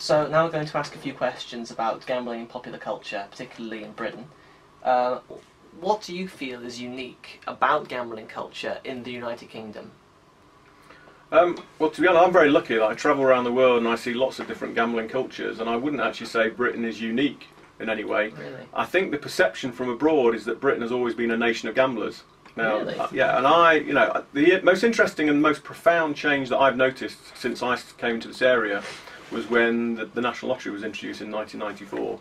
So now we're going to ask a few questions about gambling in popular culture, particularly in Britain. What do you feel is unique about gambling culture in the United Kingdom? Well, to be honest, I'm very lucky that I travel around the world and I see lots of different gambling cultures, and I wouldn't actually say Britain is unique in any way. Really? I think the perception from abroad is that Britain has always been a nation of gamblers. Now, Really? yeah, and the most interesting and most profound change that I've noticed since I came to this area was when the National Lottery was introduced in 1994.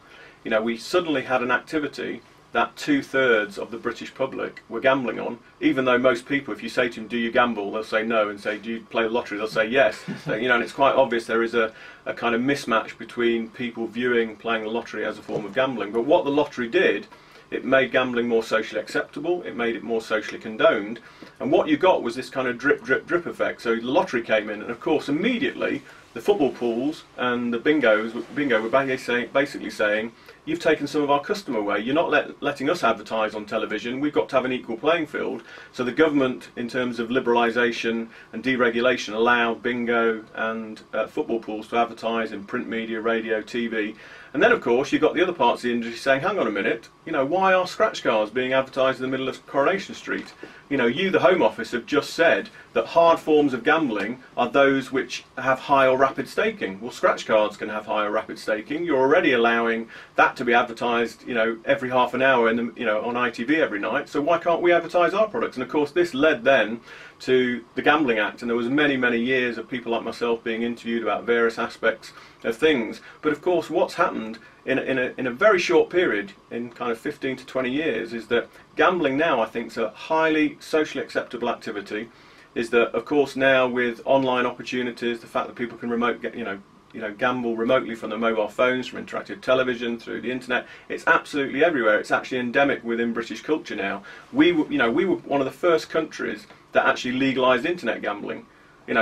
We suddenly had an activity that 2/3 of the British public were gambling on, even though most people, if you say to them, do you gamble, they'll say no, and say, do you play the lottery, they'll say yes. So, and it's quite obvious there is a kind of mismatch between people viewing playing the lottery as a form of gambling. But what the lottery did, it made gambling more socially acceptable, it made it more socially condoned, and what you got was this kind of drip, drip, drip effect. So the lottery came in, and of course immediately the football pools and the bingo were basically saying, you've taken some of our custom away, you're not letting us advertise on television, we've got to have an equal playing field. So the government, in terms of liberalisation and deregulation, allowed bingo and football pools to advertise in print media, radio, TV. And then of course you've got the other parts of the industry saying, hang on a minute, why are scratch cards being advertised in the middle of Coronation Street? You, the Home Office, have just said that hard forms of gambling are those which have high or rapid staking. Well, scratch cards can have high or rapid staking. You're already allowing that to be advertised, every half an hour on ITV every night. So why can't we advertise our products? And of course, this led then to the Gambling Act, and there was many, many years of people like myself being interviewed about various aspects of things. But of course, what's happened in a very short period, in kind of 15 to 20 years, is that gambling now, I think, is a highly socially acceptable activity. Is that, of course, now with online opportunities, the fact that people can gamble remotely from their mobile phones, from interactive television, through the internet, it's absolutely everywhere. It's actually endemic within British culture now. We were one of the first countries that actually legalised internet gambling.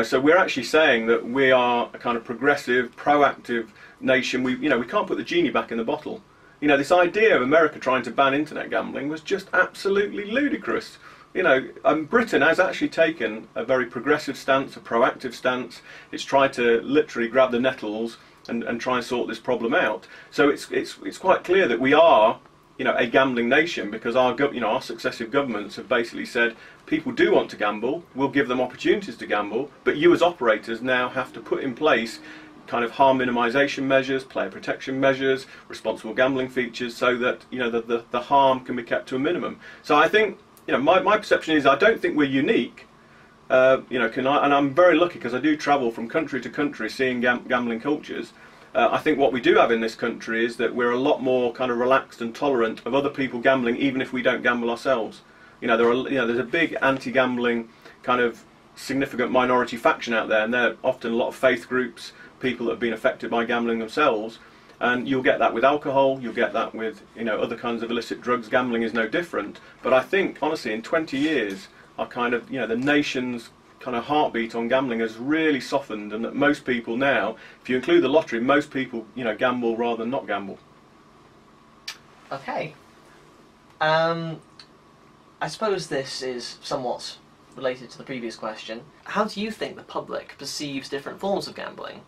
So we're actually saying that we are a kind of progressive, proactive nation. We can't put the genie back in the bottle. This idea of America trying to ban internet gambling was just absolutely ludicrous. Britain has actually taken a very progressive stance, a proactive stance. It's tried to literally grab the nettles and try and sort this problem out. So it's quite clear that we are, a gambling nation, because our successive governments have basically said people do want to gamble, we'll give them opportunities to gamble, but you as operators now have to put in place kind of harm minimisation measures, player protection measures, responsible gambling features, so that the harm can be kept to a minimum. So I think my perception is I don't think we're unique. And I'm very lucky because I do travel from country to country seeing gambling cultures. I think what we do have in this country is that we're a lot more kind of relaxed and tolerant of other people gambling, even if we don't gamble ourselves. There's a big anti-gambling kind of significant minority faction out there, and there are often a lot of faith groups, people that have been affected by gambling themselves. And you'll get that with alcohol, you'll get that with other kinds of illicit drugs. Gambling is no different. But I think, honestly, in 20 years, our kind of, the nation's kind of heartbeat on gambling has really softened, and that most people now, if you include the lottery, most people, gamble rather than not gamble. Okay. I suppose this is somewhat related to the previous question. How do you think the public perceives different forms of gambling?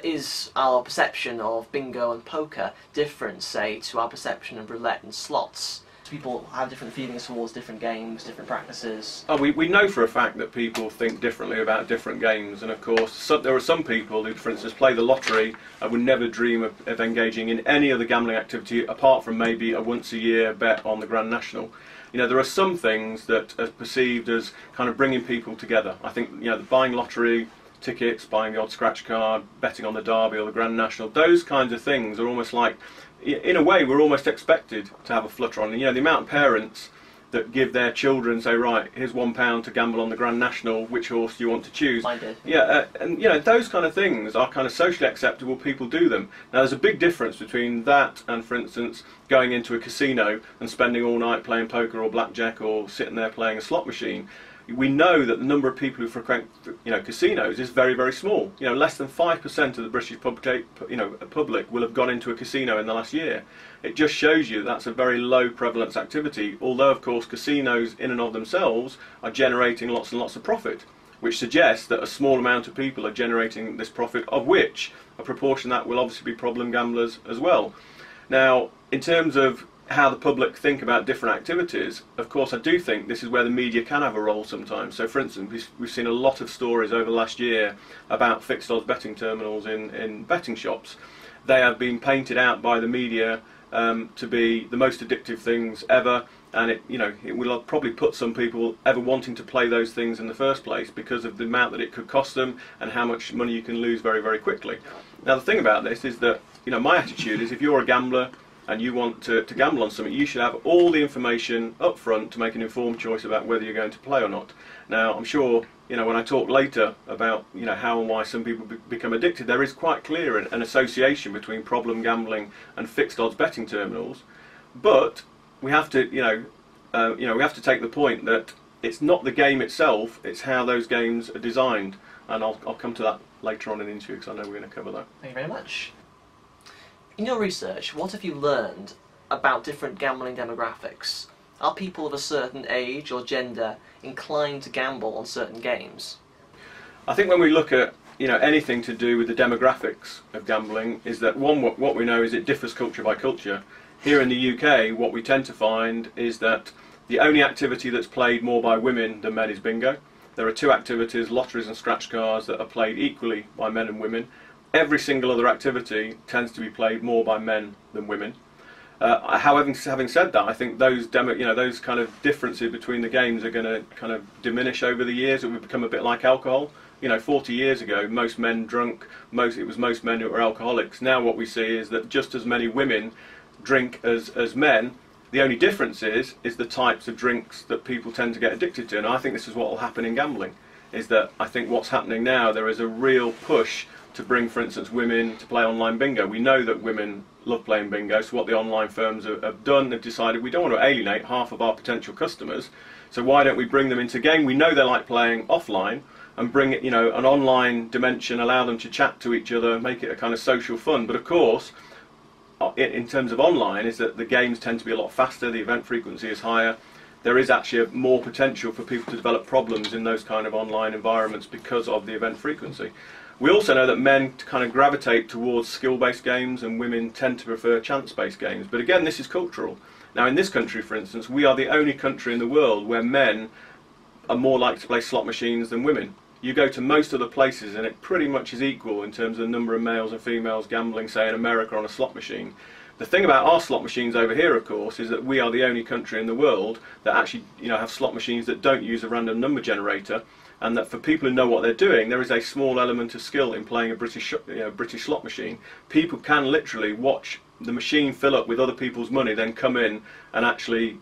Is our perception of bingo and poker different, say, to our perception of roulette and slots? Do people have different feelings towards different games, different practices? Oh, we know for a fact that people think differently about different games, and of course there are some people who, for instance, play the lottery and would never dream of engaging in any other gambling activity apart from maybe a once-a-year bet on the Grand National. There are some things that are perceived as kind of bringing people together. I think buying lottery tickets, buying the odd scratch card, betting on the Derby or the Grand National, those kinds of things are almost like, in a way, we're almost expected to have a flutter on. The amount of parents that give their children, say, right, here's £1 to gamble on the Grand National, which horse do you want to choose? I did. Yeah, and those kind of things are kind of socially acceptable, people do them. Now there's a big difference between that and, for instance, going into a casino and spending all night playing poker or blackjack or sitting there playing a slot machine. We know that the number of people who frequent casinos is very, very small. Less than 5% of the British public will have gone into a casino in the last year. It just shows you that's a very low prevalence activity, although of course casinos in and of themselves are generating lots and lots of profit. which suggests that a small amount of people are generating this profit, of which a proportion of that will obviously be problem gamblers as well. Now, in terms of how the public think about different activities, of course I do think this is where the media can have a role sometimes. So for instance, we've seen a lot of stories over the last year about fixed odds betting terminals in betting shops. They have been painted out by the media to be the most addictive things ever, and it will probably put some people ever wanting to play those things in the first place because of the amount that it could cost them and how much money you can lose very, very quickly. Now the thing about this is that, my attitude is, if you're a gambler and you want to gamble on something, you should have all the information up front to make an informed choice about whether you're going to play or not. Now, I'm sure, when I talk later about, how and why some people become addicted, there is quite clear an association between problem gambling and fixed odds betting terminals. But we have to, we have to take the point that it's not the game itself, it's how those games are designed. And I'll come to that later on in the interview because I know we're going to cover that. Thank you very much. In your research, what have you learned about different gambling demographics? Are people of a certain age or gender inclined to gamble on certain games? I think when we look at anything to do with the demographics of gambling, is that what we know is it differs culture by culture. Here in the UK, what we tend to find is that the only activity that's played more by women than men is bingo. There are two activities, lotteries and scratch cards, that are played equally by men and women. Every single other activity tends to be played more by men than women. However, having said that, I think those those kind of differences between the games are going to kind of diminish over the years. It will become a bit like alcohol. 40 years ago, most men drunk. It was most men who were alcoholics. Now what we see is that just as many women drink as men. The only difference is the types of drinks that people tend to get addicted to. And I think this is what will happen in gambling. Is that I think what's happening now, there is a real push to bring, for instance, women to play online bingo. We know that women love playing bingo, so what the online firms have done, they've decided we don't want to alienate half of our potential customers, so why don't we bring them into game? We know they like playing offline, and bring it, an online dimension, allow them to chat to each other, make it a kind of social fun. But of course, in terms of online, is that the games tend to be a lot faster, the event frequency is higher. There is actually more potential for people to develop problems in those kind of online environments because of the event frequency. We also know that men kind of gravitate towards skill-based games and women tend to prefer chance-based games. But again, this is cultural. Now in this country, for instance, we are the only country in the world where men are more likely to play slot machines than women. You go to most other places and it pretty much is equal in terms of the number of males and females gambling, say in America, on a slot machine. The thing about our slot machines over here, of course, is that we are the only country in the world that actually have slot machines that don't use a random number generator, and that for people who know what they're doing, there is a small element of skill in playing a British slot machine. People can literally watch the machine fill up with other people's money, then come in and actually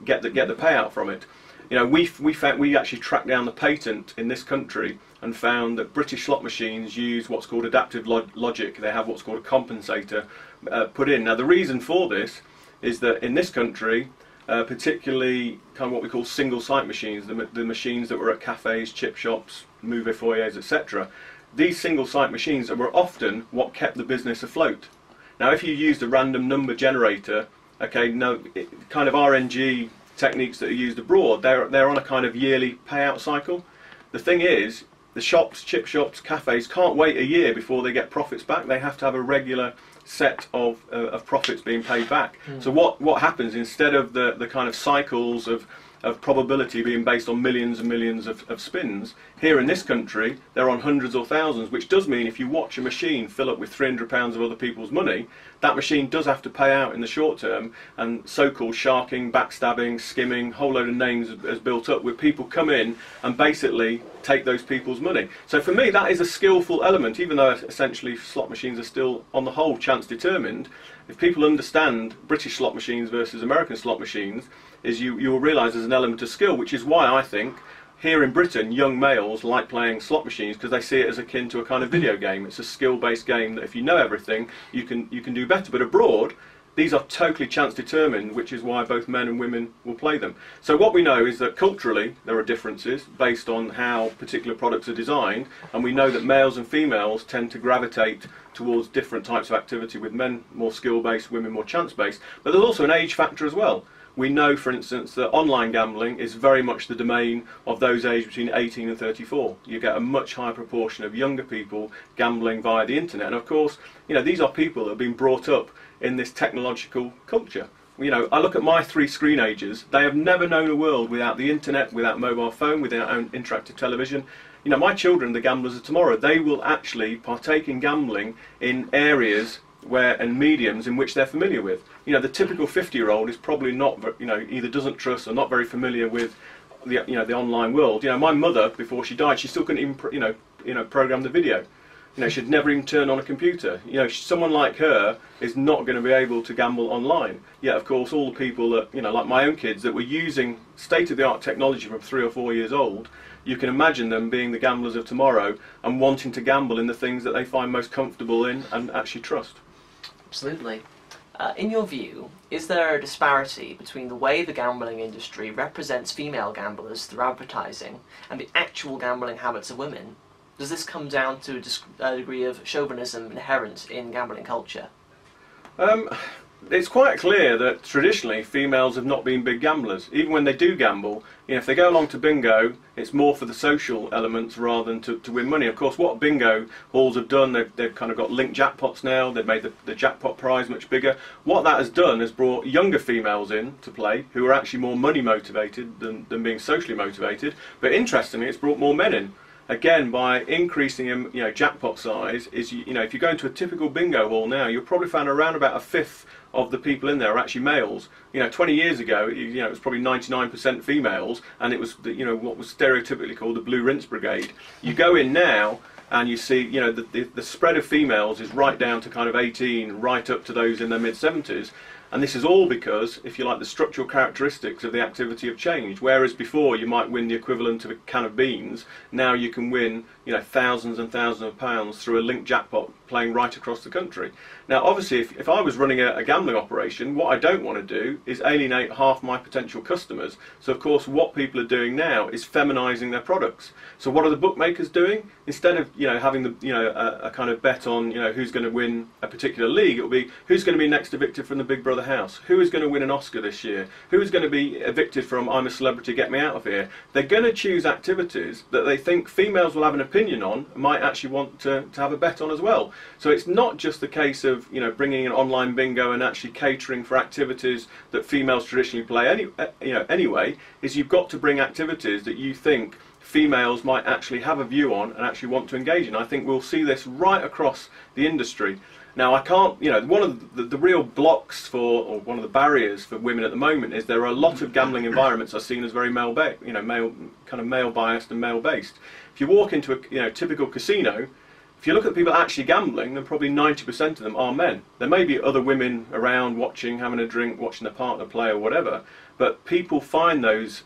get the payout from it. We actually tracked down the patent in this country and found that British slot machines use what's called adaptive logic. They have what's called a compensator put in. Now the reason for this is that in this country, particularly kind of what we call single site machines, the machines that were at cafes, chip shops, movie foyers, etc. These single site machines were often what kept the business afloat. Now if you used a random number generator, kind of RNG techniques that are used abroad, they're on a kind of yearly payout cycle. The thing is, the shops, chip shops, cafes can't wait a year before they get profits back. They have to have a regular set of profits being paid back. So what happens, instead of the kind of cycles of probability being based on millions and millions of spins, here in this country they're on hundreds or thousands, which does mean if you watch a machine fill up with £300 of other people's money, that machine does have to pay out in the short term, and so-called sharking, backstabbing, skimming, whole load of names has built up where people come in and basically take those people's money. So for me that is a skillful element, even though essentially slot machines are still on the whole chance determined. If people understand British slot machines versus American slot machines, is you will realise there's an element of skill, which is why I think here in Britain young males like playing slot machines, because they see it as akin to a kind of video game. It's a skill-based game that if you know everything you can do better. But abroad these are totally chance determined, which is why both men and women will play them. So what we know is that culturally there are differences based on how particular products are designed, and we know that males and females tend to gravitate towards different types of activity, with men more skill-based, women more chance-based. But there's also an age factor as well. we know, for instance, that online gambling is very much the domain of those aged between 18 and 34. You get a much higher proportion of younger people gambling via the internet. And of course, these are people that have been brought up in this technological culture. I look at my 3 screenagers. They have never known a world without the internet, without mobile phone, without own interactive television. My children, the gamblers of tomorrow, they will actually partake in gambling in areas and mediums in which they're familiar with. The typical 50-year-old is probably not, either doesn't trust or not very familiar with the online world. My mother, before she died, she still couldn't even program the video. She'd never even turn on a computer. Someone like her is not going to be able to gamble online. Yet, of course, all the people that, like my own kids, that were using state-of-the-art technology from 3 or 4 years old, you can imagine them being the gamblers of tomorrow and wanting to gamble in the things that they find most comfortable in and actually trust. Absolutely. In your view, is there a disparity between the way the gambling industry represents female gamblers through advertising and the actual gambling habits of women? Does this come down to a degree of chauvinism inherent in gambling culture? It's quite clear that traditionally females have not been big gamblers. Even when they do gamble, if they go along to bingo, it's more for the social elements rather than to win money. Of course, what bingo halls have done, they've kind of got linked jackpots now. They've made the jackpot prize much bigger. What that has done is brought younger females in to play who are actually more money motivated than being socially motivated. But interestingly, it's brought more men in. Again, by increasing jackpot size, if you go into a typical bingo hall now, you'll probably find around about 1/5 of the people in there are actually males. 20 years ago, it was probably 99% females, and it was what was stereotypically called the blue rinse brigade. You go in now, and you see the spread of females is right down to kind of 18, right up to those in their mid-70s. And this is all because, if you like, the structural characteristics of the activity have changed. Whereas before you might win the equivalent of a can of beans, now you can win thousands and thousands of pounds through a linked jackpot playing right across the country. Now obviously if I was running a gambling operation, what I don't want to do is alienate half my potential customers. So of course what people are doing now is feminising their products. So what are the bookmakers doing? Instead of having a kind of bet on who's going to win a particular league, it'll be who's going to be next evicted from the Big Brother house, who is going to win an Oscar this year, who is going to be evicted from I'm a Celebrity, Get Me Out of Here. They're going to choose activities that they think females will have an opinion on, might actually want to have a bet on as well. So it's not just the case of bringing an online bingo and actually catering for activities that females traditionally play anyway, is you've got to bring activities that you think females might actually have a view on and actually want to engage in. I think we'll see this right across the industry. Now I can't, one of the real blocks or one of the barriers for women at the moment is there are a lot of gambling environments are seen as very male biased and male based. If you walk into a typical casino, if you look at the people actually gambling, then probably 90% of them are men. There may be other women around watching, having a drink, watching their partner play or whatever, but people find those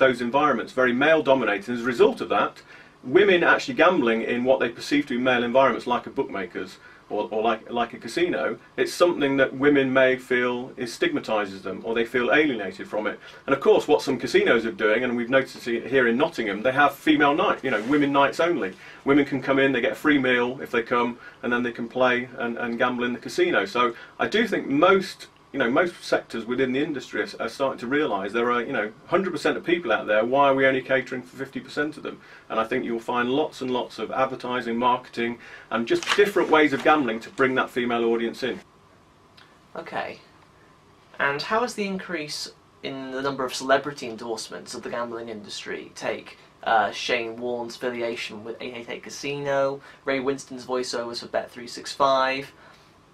environments very male dominated, and as a result of that, women actually gambling in what they perceive to be male environments like a bookmaker's or like a casino, it's something that women may feel stigmatises them, or they feel alienated from it. And of course what some casinos are doing, and we've noticed it here in Nottingham, they have female night, women nights only. Women can come in, they get a free meal if they come, and then they can play and gamble in the casino. So I do think most sectors within the industry are starting to realise there are 100% of people out there. Why are we only catering for 50% of them? And I think you'll find lots and lots of advertising, marketing, and just different ways of gambling to bring that female audience in. Okay. And how has the increase in the number of celebrity endorsements of the gambling industry take Shane Warne's affiliation with 888 Casino, Ray Winstone's voiceovers for Bet365?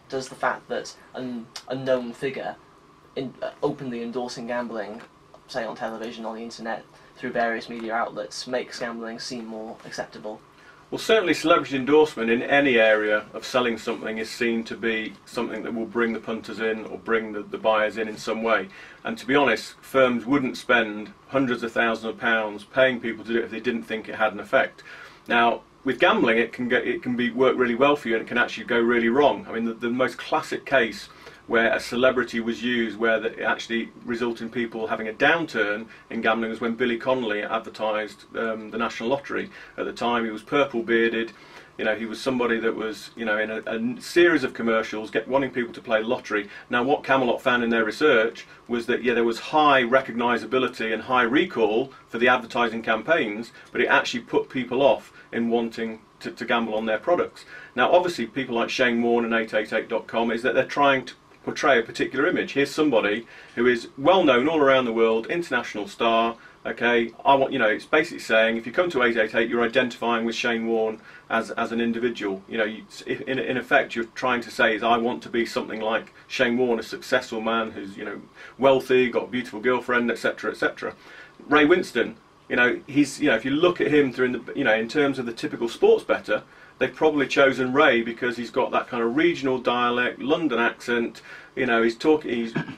Does the fact that an unknown figure openly endorsing gambling, say on television, on the internet, through various media outlets, makes gambling seem more acceptable? Well, certainly celebrity endorsement in any area of selling something is seen to be something that will bring the punters in or bring the buyers in some way. And to be honest, firms wouldn't spend hundreds of thousands of pounds paying people to do it if they didn't think it had an effect. Now, with gambling, it can work really well for you, and it can actually go really wrong. I mean, the most classic case where a celebrity was used, where it actually resulted in people having a downturn in gambling, was when Billy Connolly advertised the National Lottery. At the time, he was purple bearded. You know, he was somebody that was, you know, in a series of commercials wanting people to play lottery. Now, what Camelot found in their research was that, yeah, there was high recognisability and high recall for the advertising campaigns, but it actually put people off in wanting to gamble on their products. Now, obviously, people like Shane Warne and 888.com is that they're trying to portray a particular image. Here's somebody who is well known all around the world, international star. Okay, you know, it's basically saying if you come to 888, you're identifying with Shane Warne as an individual. You know, in effect, you're trying to say is I want to be something like Shane Warne, a successful man who's, you know, wealthy, got a beautiful girlfriend, etc., etc. Ray Winstone, you know, he's, you know, if you look at him through you know, in terms of the typical sports bettor, they've probably chosen Ray because he's got that kind of regional dialect, London accent. You know, he's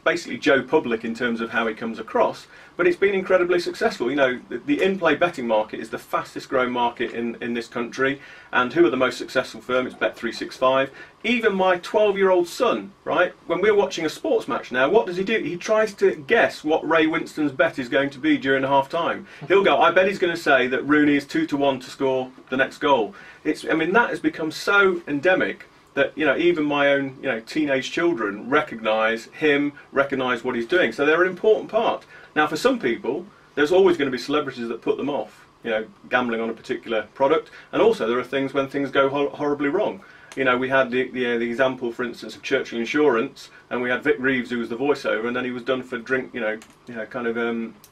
basically Joe Public in terms of how he comes across, but it's been incredibly successful. You know, the in-play betting market is the fastest growing market in this country, and who are the most successful firm? It's Bet365. Even my 12-year-old son, right, when we're watching a sports match now, what does he do? He tries to guess what Ray Winstone's bet is going to be during half-time. He'll go, I bet he's going to say that Rooney is 2-1 to score the next goal. I mean, that has become so endemic that, you know, even my own, you know, teenage children recognise him, recognise what he's doing. So they're an important part. Now, for some people, there's always going to be celebrities that put them off, you know, gambling on a particular product. And also there are things when things go horribly wrong. You know, we had the example, for instance, of Churchill Insurance, and we had Vic Reeves, who was the voiceover, and then he was done for drink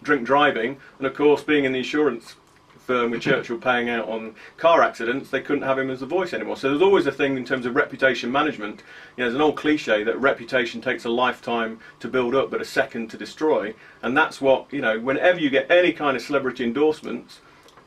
driving. And of course, being in the insurance firm with Churchill paying out on car accidents, they couldn't have him as the voice anymore. So there's always a thing in terms of reputation management. You know, there's an old cliche that reputation takes a lifetime to build up but a second to destroy, and that's what, you know, whenever you get any kind of celebrity endorsements,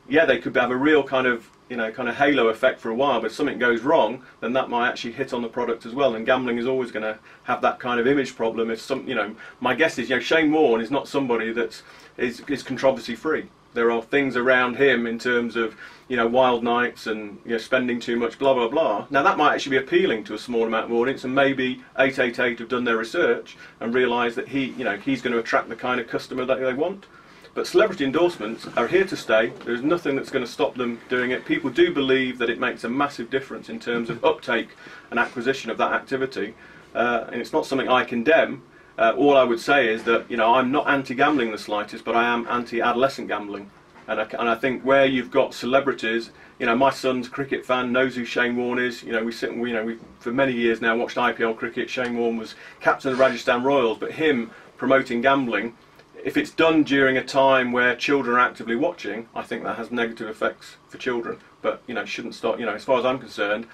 yeah, they could have a real kind of, you know, kind of halo effect for a while, but if something goes wrong, then that might actually hit on the product as well. And gambling is always going to have that kind of image problem. If you know, my guess is, you know, Shane Warne is not somebody that is controversy free. There are things around him in terms of, you know, wild nights and, you know, spending too much, blah blah blah. Now that might actually be appealing to a small amount of audience, and maybe 888 have done their research and realised that he's going to attract the kind of customer that they want. But celebrity endorsements are here to stay. There's nothing that's going to stop them doing it. People do believe that it makes a massive difference in terms of uptake and acquisition of that activity, and it's not something I condemn. All I would say is that, you know, I'm not anti-gambling the slightest, but I am anti-adolescent gambling. And I think where you've got celebrities, you know, my son's a cricket fan, knows who Shane Warne is. You know, we for many years now watched IPL cricket. Shane Warne was captain of the Rajasthan Royals, but him promoting gambling, if it's done during a time where children are actively watching, I think that has negative effects for children. But, you know, shouldn't start, you know, as far as I'm concerned,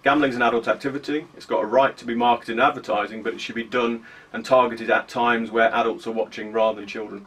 gambling's an adult activity. It's got a right to be marketed in advertising, but it should be done and targeted at times where adults are watching rather than children.